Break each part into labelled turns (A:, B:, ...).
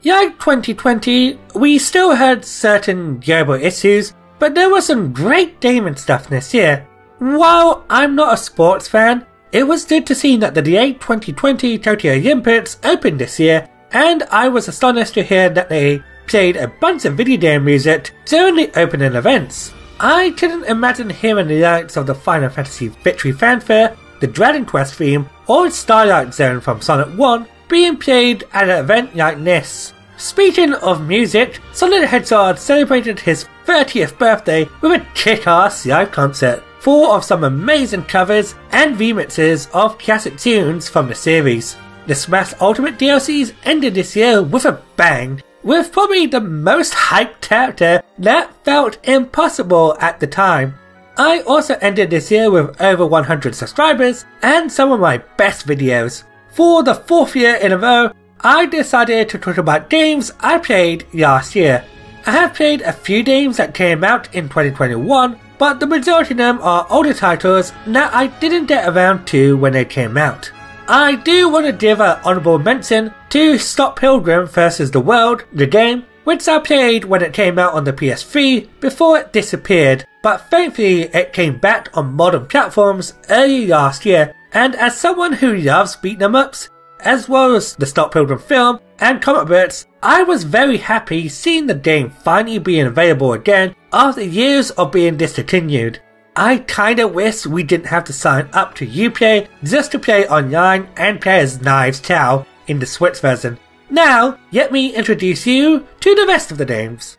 A: Like 2020, we still had certain global issues, but there was some great gaming stuff this year. While I'm not a sports fan, it was good to see that the late 2020 Tokyo Olympics opened this year, and I was astonished to hear that they played a bunch of video game music during the opening events. I couldn't imagine hearing the likes of the Final Fantasy Victory fanfare, the Dragon Quest theme, or Starlight Zone from Sonic 1 being played at an event like this. Speaking of music, Sonic the Hedgehog celebrated his 30th birthday with a kick-ass live concert, full of some amazing covers and remixes of classic tunes from the series. The Smash Ultimate DLCs ended this year with a bang, with probably the most hyped character that felt impossible at the time. I also ended this year with over 100 subscribers and some of my best videos. For the 4th year in a row, I decided to talk about games I played last year. I have played a few games that came out in 2021, but the majority of them are older titles that I didn't get around to when they came out. I do want to give an honourable mention to Stop Pilgrim vs. the World, the game, which I played when it came out on the PS3 before it disappeared, but thankfully it came back on modern platforms early last year, and as someone who loves beat 'em ups, as well as the Stop Pilgrim film and comic books, I was very happy seeing the game finally being available again after years of being discontinued. I kinda wish we didn't have to sign up to Uplay just to play online and play as Knives Chow in the Switch version. Now, let me introduce you to the rest of the games.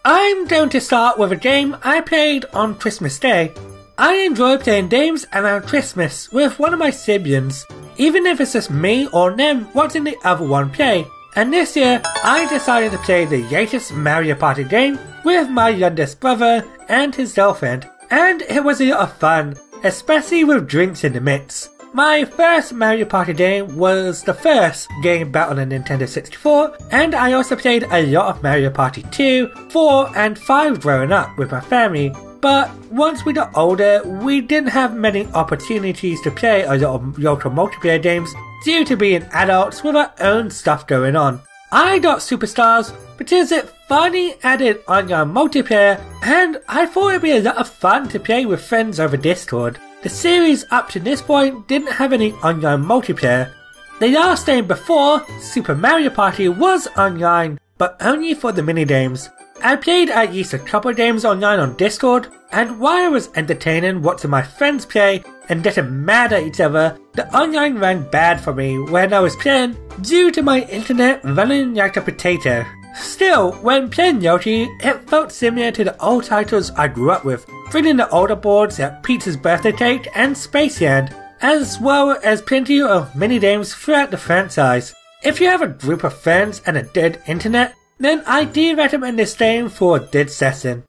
A: I'm going to start with a game I played on Christmas Day. I enjoy playing games around Christmas with one of my siblings, even if it's just me or them watching the other one play. And this year, I decided to play the latest Mario Party game with my youngest brother and his girlfriend, and it was a lot of fun, especially with drinks in the mix. My first Mario Party game was the first game back on the Nintendo 64, and I also played a lot of Mario Party 2, 4 and 5 growing up with my family. But once we got older, we didn't have many opportunities to play a lot of local multiplayer games due to being adults with our own stuff going on. I got Superstars because it finally added online multiplayer, and I thought it'd be a lot of fun to play with friends over Discord. The series up to this point didn't have any online multiplayer. The last game before, Super Mario Party, was online, but only for the minigames. I played at least a couple of games online on Discord, and while I was entertaining watching my friends play and getting mad at each other, the online ran bad for me when I was playing due to my internet running like a potato. Still, when playing Yoshi, it felt similar to the old titles I grew up with, bringing the older boards like Peach's Birthday Cake and Spaceland, as well as plenty of mini-games throughout the franchise. If you have a group of friends and a dead internet, then I do recommend this game for a good session.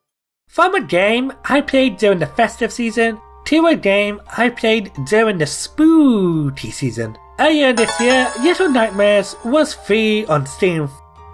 A: From a game I played during the festive season to a game I played during the spooky season. Earlier this year, Little Nightmares was free on Steam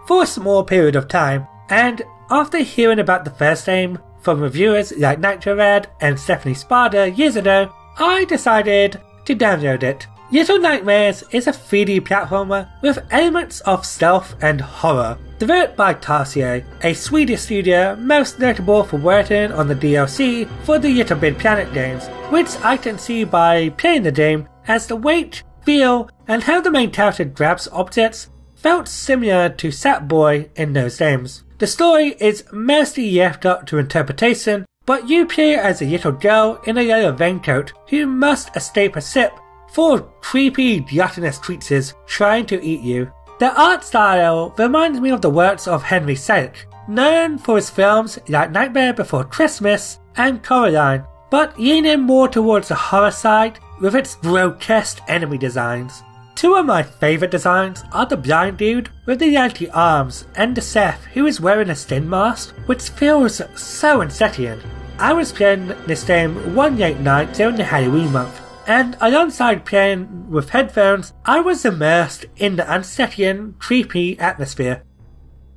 A: for a small period of time, and after hearing about the first game from reviewers like Metroid Dread and Stephanie Spada years ago, I decided to download it. Little Nightmares is a 3D platformer with elements of stealth and horror, developed by Tarsier, a Swedish studio most notable for working on the DLC for the Little Big Planet games, which I can see by playing the game as the weight, feel, and how the main character grabs objects felt similar to Sackboy in those games. The story is mostly left up to interpretation, but you play as a little girl in a yellow raincoat who must escape a ship full of creepy gluttonous creatures trying to eat you. The art style reminds me of the works of Henry Selick, known for his films like Nightmare Before Christmas and Coraline, but leaning more towards the horror side with its grotesque enemy designs. Two of my favourite designs are the blind dude with the Yankee arms and the Seth who is wearing a skin mask, which feels so unsettling. I was playing this game one late night during the Halloween month, and alongside playing with headphones, I was immersed in the unsettling, creepy atmosphere.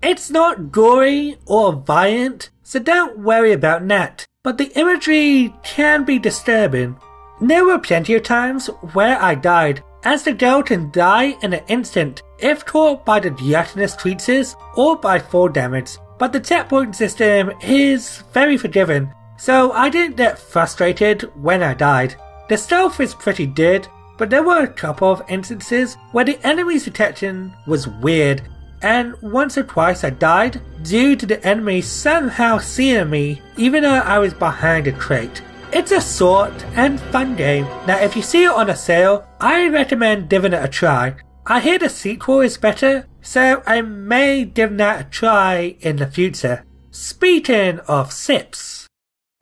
A: It's not gory or violent, so don't worry about that, but the imagery can be disturbing. There were plenty of times where I died, as the girl can die in an instant if taught by the gelatinous creatures or by fall damage, but the checkpoint system is very forgiving, so I didn't get frustrated when I died. The stealth is pretty good, but there were a couple of instances where the enemy's detection was weird, and once or twice I died due to the enemy somehow seeing me even though I was behind a crate. It's a short and fun game. Now if you see it on a sale, I recommend giving it a try. I hear the sequel is better, so I may give that a try in the future. Speaking of SIPs,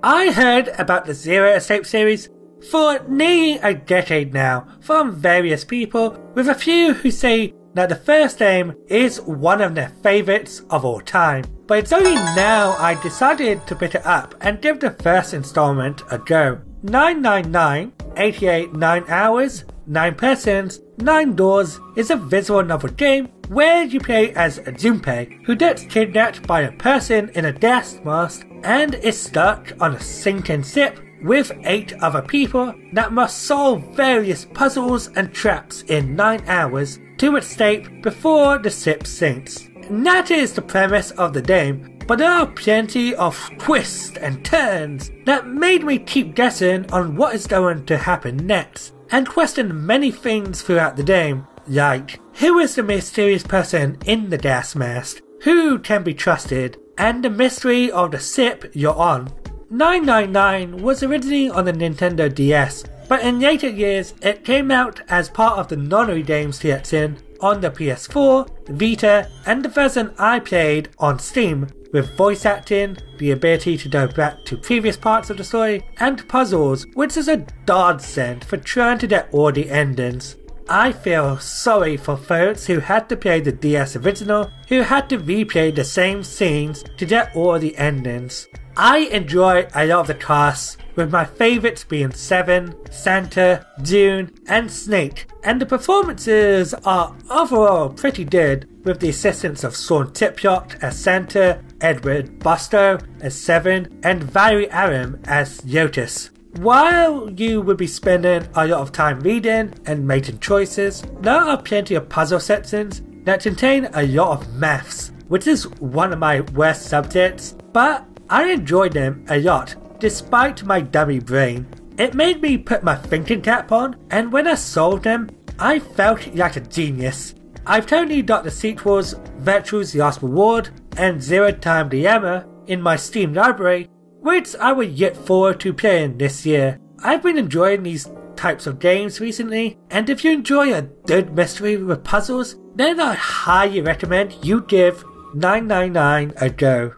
A: I heard about the Zero Escape series for nearly a decade now from various people, with a few who say that the first game is one of their favourites of all time. But it's only now I decided to pick it up and give the first installment a go. 999, 88 9 hours, 9 persons, 9 doors is a visual novel game where you play as Junpei, who gets kidnapped by a person in a gas mask and is stuck on a sinking ship with 8 other people that must solve various puzzles and traps in 9 hours to escape before the ship sinks. And that is the premise of the game, but there are plenty of twists and turns that made me keep guessing on what is going to happen next, and question many things throughout the game, like who is the mysterious person in the gas mask, who can be trusted, and the mystery of the ship you're on. 999 was originally on the Nintendo DS, but in later years it came out as part of the Nonary Games collection on the PS4, Vita, and the version I played on Steam, with voice acting, the ability to go back to previous parts of the story, and puzzles, which is a godsend for trying to get all the endings. I feel sorry for folks who had to play the DS original, who had to replay the same scenes to get all the endings. I enjoy a lot of the casts, with my favourites being Seven, Santa, June, and Snake, and the performances are overall pretty good, with the assistance of Sean Tipyot as Santa, Edward Busto as Seven, and Valerie Aram as Yotis. While you would be spending a lot of time reading and making choices, there are plenty of puzzle sections that contain a lot of maths, which is one of my worst subjects, but I enjoyed them a lot, despite my dummy brain. It made me put my thinking cap on, and when I solved them, I felt like a genius. I've currently got the sequels Virtue's Last Reward and Zero Time Dilemma in my Steam library, which I will yet forward to playing this year. I've been enjoying these types of games recently, and if you enjoy a good mystery with puzzles, then I highly recommend you give 999 a go.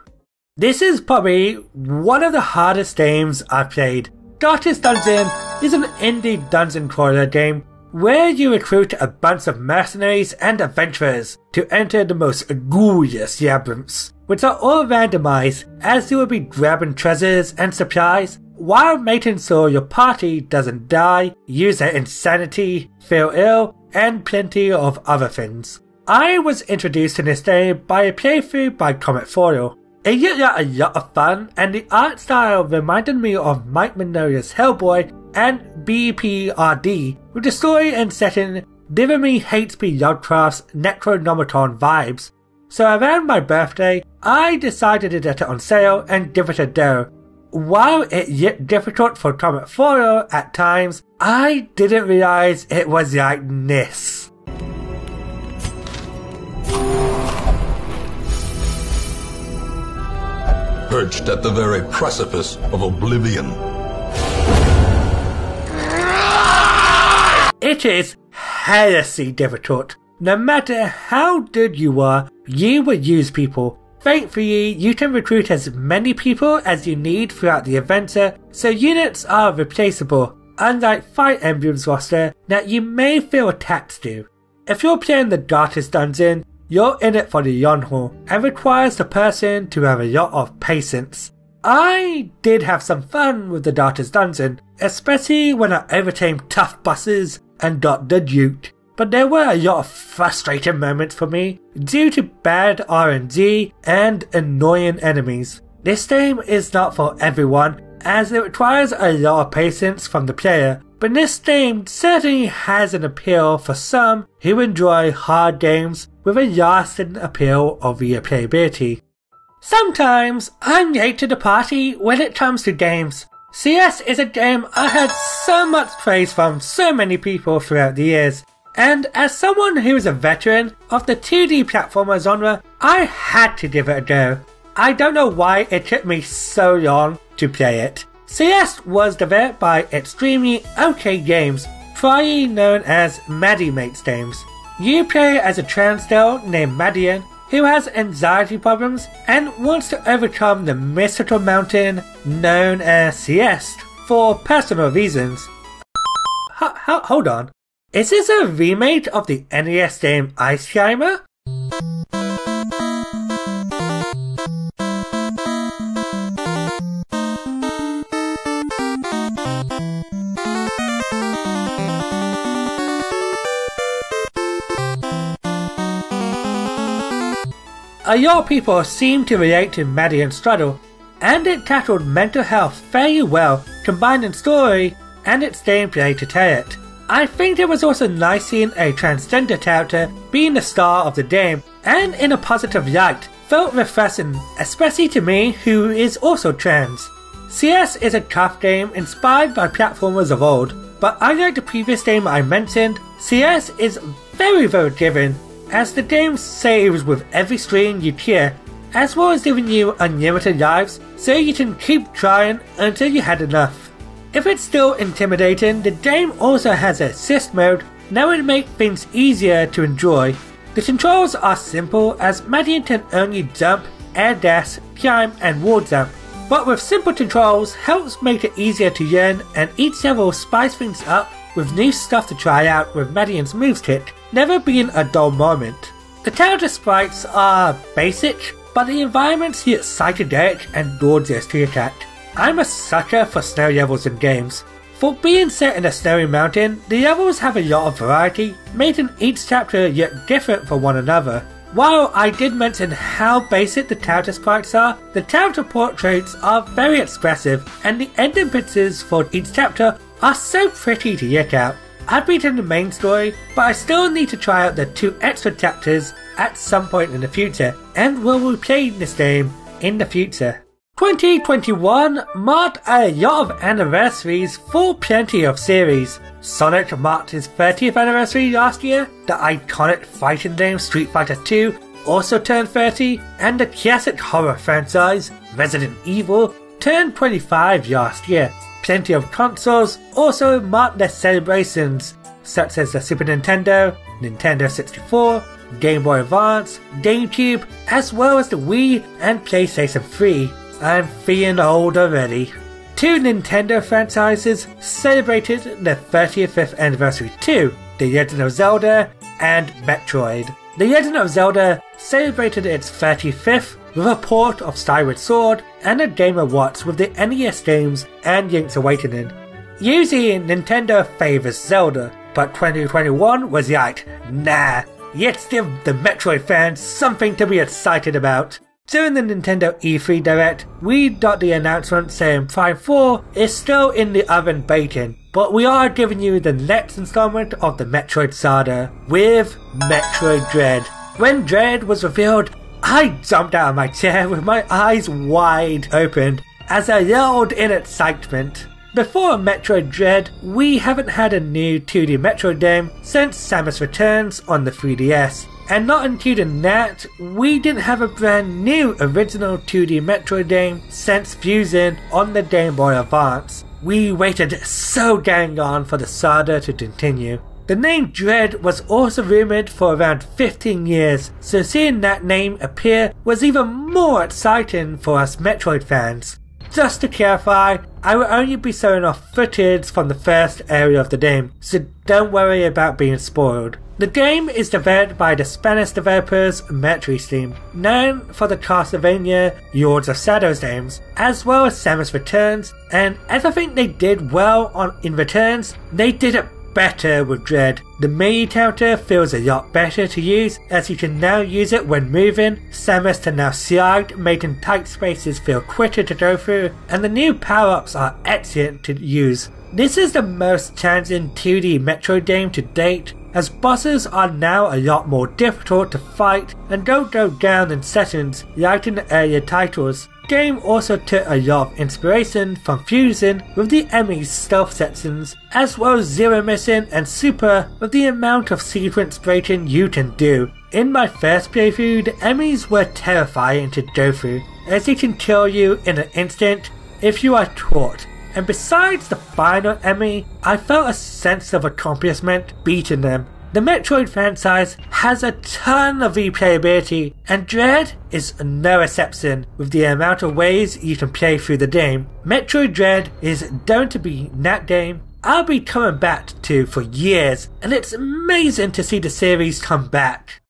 A: This is probably one of the hardest games I've played. Darkest Dungeon is an indie dungeon crawler game where you recruit a bunch of mercenaries and adventurers to enter the most ghoulish labyrinths, which are all randomized as you will be grabbing treasures and supplies while making sure your party doesn't die, use their insanity, feel ill, and plenty of other things. I was introduced to this game by a playthrough by Comet Foil. It looked like a lot of fun, and the art style reminded me of Mike Mignola's Hellboy and BPRD, with the story and setting giving me H.P. Lovecraft's Necronomicon vibes. So around my birthday, I decided to get it on sale and give it a go. While it looked difficult for Comet Foil at times, I didn't realise it was like this.
B: Perched at the very precipice of oblivion.
A: It is heresy difficult. No matter how good you are, you will use people. Thankfully, you can recruit as many people as you need throughout the adventure, so units are replaceable, unlike Fire Emblem's roster that you may feel attached to. If you're playing the Darkest Dungeon, you're in it for the long haul, and requires the person to have a lot of patience. I did have some fun with the Darkest Dungeon, especially when I overcame tough bosses and got the Duke, but there were a lot of frustrating moments for me due to bad RNG and annoying enemies. This game is not for everyone, as it requires a lot of patience from the player, but this game certainly has an appeal for some who enjoy hard games with a lasting appeal of replayability. Sometimes I'm late to the party when it comes to games. CS is a game I heard so much praise from so many people throughout the years, and as someone who is a veteran of the 2D platformer genre, I had to give it a go. I don't know why it took me so long to play it. CS was developed by Extremely OK Games, priorly known as Maddie Mates Games. You play as a trans girl named Madian who has anxiety problems and wants to overcome the mystical mountain known as Celeste for personal reasons. Hold on. Is this a remake of the NES game Ice Climber? A lot of people seem to relate to Madian's struggle, and it tackled mental health very well, combining story and its gameplay to tell it. I think it was also nice seeing a transgender character being the star of the game, and in a positive light, felt refreshing, especially to me who is also trans. CS is a tough game inspired by platformers of old, but unlike the previous game I mentioned, CS is very giving, as the game saves with every stream you clear, as well as giving you unlimited lives so you can keep trying until you had enough. If it's still intimidating, the game also has an assist mode that would make things easier to enjoy. The controls are simple, as Madian can only jump, air dash, climb and wall jump, but with simple controls helps make it easier to learn, and each level spice things up with new stuff to try out with Madian's moves kit, never being a dull moment. The character sprites are basic, but the environments get psychedelic and gorgeous to look at. I'm a sucker for snow levels in games. For being set in a snowy mountain, the levels have a lot of variety, making each chapter yet different from one another. While I did mention how basic the character sprites are, the character portraits are very expressive, and the ending pictures for each chapter are so pretty to look at. I've beaten the main story, but I still need to try out the 2 extra chapters at some point in the future, and will be playing this game in the future. 2021 marked a lot of anniversaries for plenty of series. Sonic marked his 30th anniversary last year, the iconic fighting game Street Fighter II also turned 30, and the classic horror franchise Resident Evil turned 25 last year. Plenty of consoles also marked their celebrations, such as the Super Nintendo, Nintendo 64, Game Boy Advance, GameCube, as well as the Wii and PlayStation 3. I'm feeling old already. 2 Nintendo franchises celebrated their 35th anniversary too, The Legend of Zelda and Metroid. The Legend of Zelda celebrated its 35th with a port of Skyward Sword and a Game & Watch with the NES games and Link's Awakening. Usually Nintendo favours Zelda, but 2021 was like, nah, let's give the Metroid fans something to be excited about. During the Nintendo E3 Direct, we got the announcement saying Prime 4 is still in the oven baking, but we are giving you the next installment of the Metroid saga with Metroid Dread. When Dread was revealed, I jumped out of my chair with my eyes wide open as I yelled in excitement. Before Metroid Dread, we haven't had a new 2D Metroid game since Samus Returns on the 3DS. And not including that, we didn't have a brand new original 2D Metroid game since Fusion on the Game Boy Advance. We waited so dang long for the saga to continue. The name Dread was also rumoured for around 15 years, so seeing that name appear was even more exciting for us Metroid fans. Just to clarify, I will only be showing off footage from the first area of the game, so don't worry about being spoiled. The game is developed by the Spanish developers Metroid Dread, known for the Castlevania Lords of Shadows games, as well as Samus Returns, and everything they did well in Returns, they did it better with Dread. The melee counter feels a lot better to use, as you can now use it when moving. Samus can now slide, making tight spaces feel quicker to go through, and the new power-ups are excellent to use. This is the most challenging 2D Metroid game to date, as bosses are now a lot more difficult to fight and don't go down in sessions like in the earlier titles. The game also took a lot of inspiration from Fusion with the enemy's stealth sections, as well as Zero Mission and Super with the amount of sequence breaking you can do. In my first playthrough, the enemies were terrifying to go through, as they can kill you in an instant if you are caught. And besides the final enemy, I felt a sense of accomplishment beating them. The Metroid franchise has a ton of replayability, and Dread is no exception with the amount of ways you can play through the game. Metroid Dread is going to be that game I'll be coming back to for years, and it's amazing to see the series come back.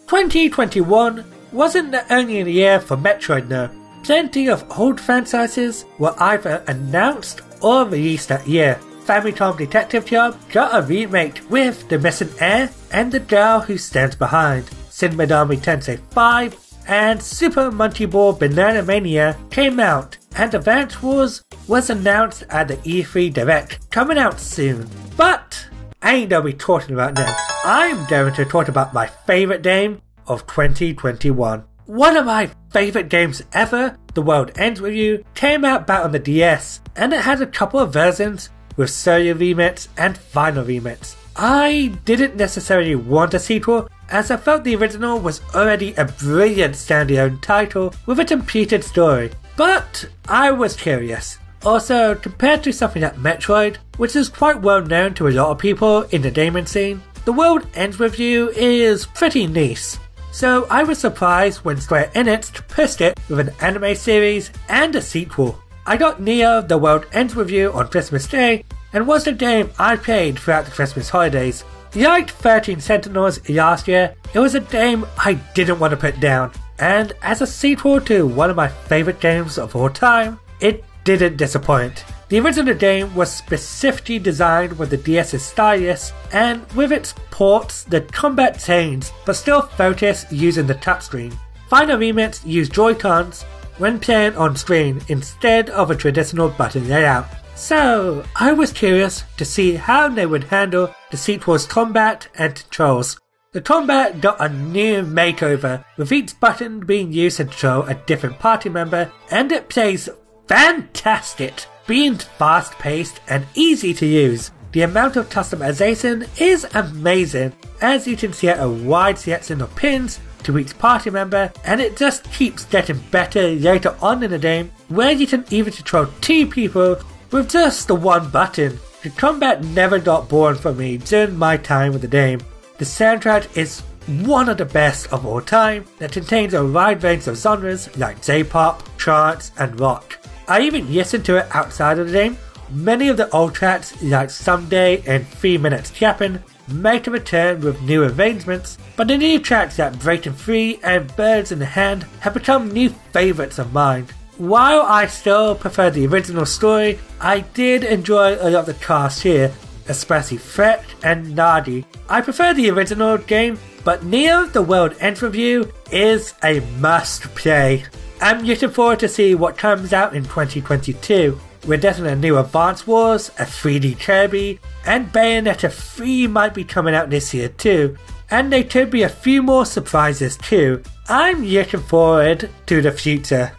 A: 2021 wasn't the only year for Metroid though. Plenty of old franchises were either announced or released that year. Famicom Detective Club got a remake with The Missing Heir and The Girl Who Stands Behind. Shin Megami Tensei 5 and Super Monkey Ball Banana Mania came out, and Advance Wars was announced at the E3 Direct, coming out soon. But I ain't gonna be talking about them. I'm going to talk about my favourite game of 2021. One of my favourite games ever, The World Ends With You, came out back on the DS, and it had a couple of versions with solo remix and final remix. I didn't necessarily want a sequel, as I felt the original was already a brilliant standalone title with a completed story, but I was curious. Also, compared to something like Metroid, which is quite well known to a lot of people in the gaming scene, The World Ends With You is pretty niche. So I was surprised when Square Enix pushed it with an anime series and a sequel. I got Neo The World Ends With You on Christmas Day, and was the game I played throughout the Christmas holidays. Like 13 Sentinels last year, it was a game I didn't want to put down, and as a sequel to one of my favourite games of all time, it didn't disappoint. The original game was specifically designed with the DS's stylus, and with its ports, the combat changed, but still focused using the touchscreen. Final Remix used Joy-Cons when playing on screen instead of a traditional button layout. So, I was curious to see how they would handle the sequel's combat and controls. The combat got a new makeover, with each button being used to control a different party member, and it plays fantastic, being fast-paced and easy to use. The amount of customization is amazing, as you can set a wide selection of pins to each party member, and it just keeps getting better later on in the game, where you can even control 2 people with just the one button. The combat never got boring for me during my time with the game. The soundtrack is one of the best of all time that contains a wide range of genres like J-pop, trance and rock. I even listened to it outside of the game. Many of the old tracks like Someday and 3 Minutes Japan make a return with new arrangements, but the new tracks like Breaking Free and Birds in the Hand have become new favourites of mine. While I still prefer the original story, I did enjoy a lot of the cast here, especially Fred and Nadi. I prefer the original game, but Neo The World Ends With You is a must play. I'm looking forward to see what comes out in 2022. We're getting a new Advance Wars, a 3D Kirby, and Bayonetta 3 might be coming out this year too. And there could be a few more surprises too. I'm looking forward to the future.